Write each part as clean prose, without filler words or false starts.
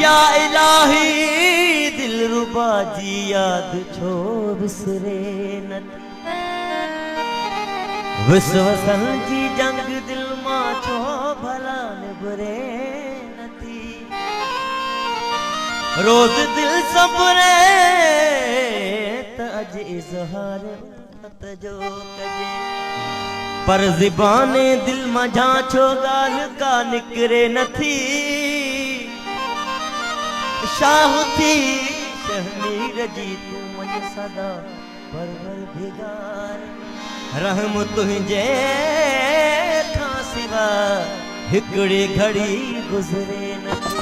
या इलाही दिलरुबा जी याद छो बिसरे न विश्वसन जी जंग दिल मां छो भला निबरे नथी रोज दिल सबरे त अज इजहार त जो कजे पर ज़बाने दिल मां झांचो गाल का निकरे नथी शाह थी शहमीर जी तू मन सदा परवर भिगार रहम तुझे खां सिवा हिकड़ी घड़ी गुजरे नथी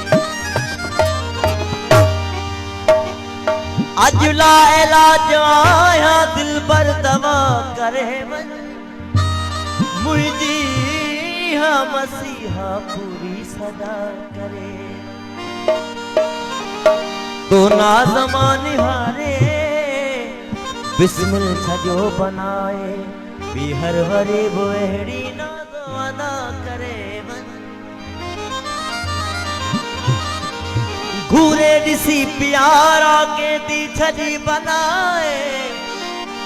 अज ला इलाज आया दिल पर दवा करे मन मुझी हा मसीहा पूरी सदा करे तो नाज़मा निहारे बिस्मिल सजो बनाए भी हर वरे वो अहड़ी नाज़ो अदा करे मन घूरे दिसी प्यारा के दी छजी बनाए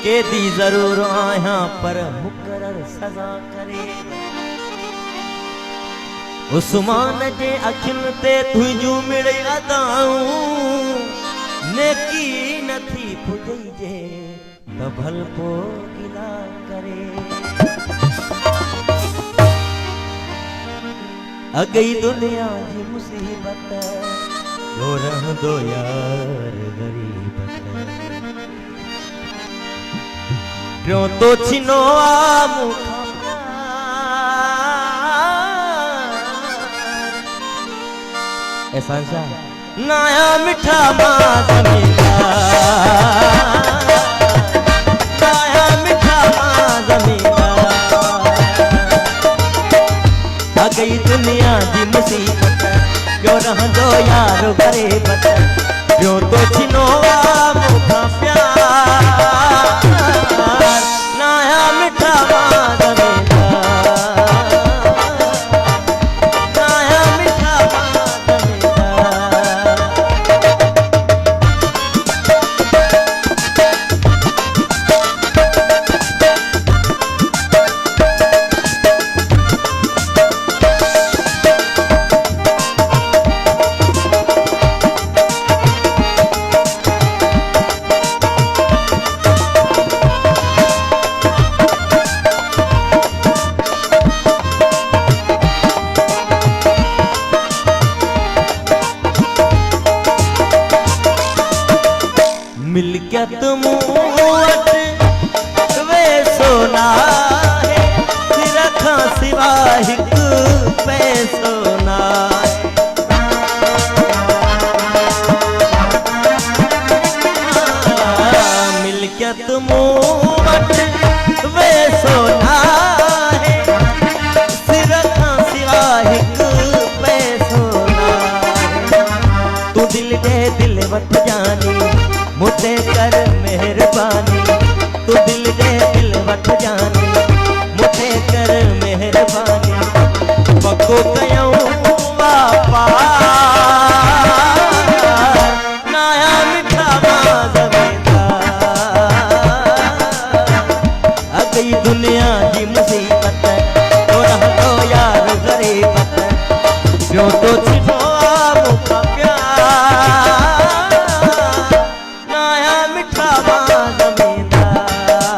के दी जरूर आया पर मुकर्रर सजा करे उस्मान जे अखिन ते तुझू मिड़े अदाऊं नेकी नथी पुजई जे त भल पो गिला करे अगई दुनिया जी मुसीबत जो रहंदो यार गरीबत टियों तो छिनो आ मुखा एहसान शाह नया मिठा मां जमींदार नया मिठा मां जमींदार आ गई दुनिया दी मुसीबत क्यों रहंदो यार गरीबत क्यों तो छिनो मुखा प्यार नया मिठा मां जमींदार नया मिठा मिल्कियत मूवट वे सोना है रखा सिवा हिक पैसो ना मिल्कियत मूवट वे सोना है रखा सिवा हिक पैसो ना तू दिल दे दिल वट जानी मुझे कर मेहरबानी तू दिल दे दिल वट जानी मुझे कर मेहरबानी पक्को कयूं बापा नया मिठा मां जमींदार अगई दुनिया जी मुसीबत तो रहंदो यार गरीबत क्यों तो छिनो मुखा प्यार नया मिठा मां जमींदार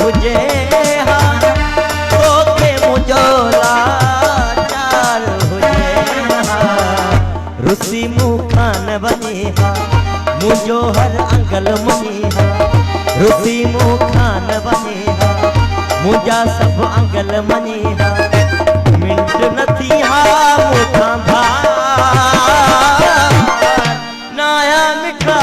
हुजे हा तोखे मुंहिंजो लाचार हुजे हा रुसी मूंखां न वञे हा मुंहिंजो हर अंगल मञे हा रुसी मूंखां न वञे हा मुंहिंजा सभु अंगल मञे हा मिंट न थी हा मूंखां भार नाया मिठा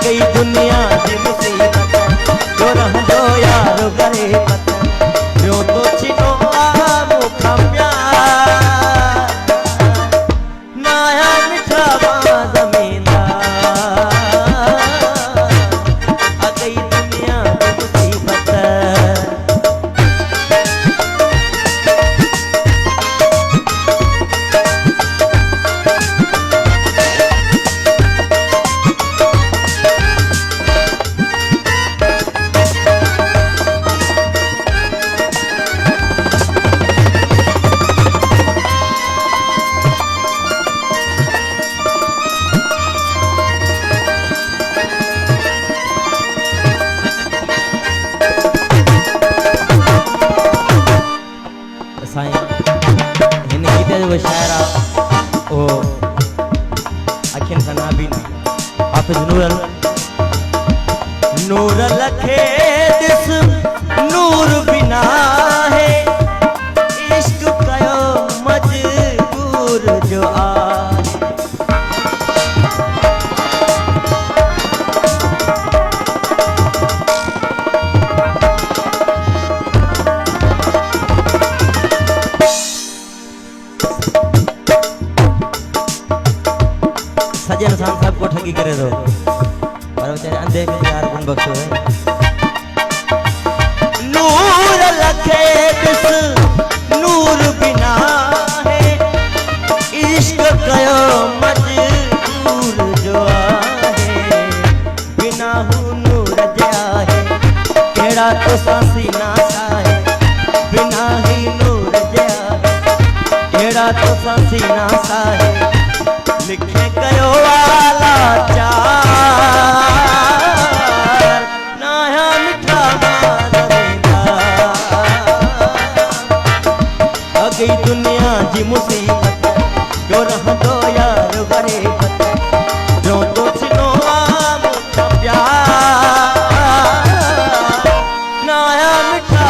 गई दुनिया जी मुसीबत जो रहंदो यारो करे पत ॿियो तो छिनो मूंखां प्यार नाया मिठा ज़मीनदार गई दुनिया जी मुसीबत हिन गीत जो शायर आहे ओ अखियुनि सां नाबीना हाफ़िज़ नूर लखे ॾिस नूर बिना है इश्क कयो मजबूर जो आहे सजन इंसान सबको ठगी करे दो और बेचारे अंधे के यार गुण बख्शो है नूर लखे दिस नूर बिना है इश्क कयो मजबूर जो आहे बिना हू नूर जे आहे केड़ा तो सीना साहे बिना ही नूर जे आहे केड़ा तो सीना साहे लिखे कयो वाला चार नाया मिठा अगई दुनिया जी मुसीबत जो रहंदो यार वरे पत जो तो छिनो मूंखां प्यार नाया मिठा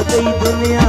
अगई दुनिया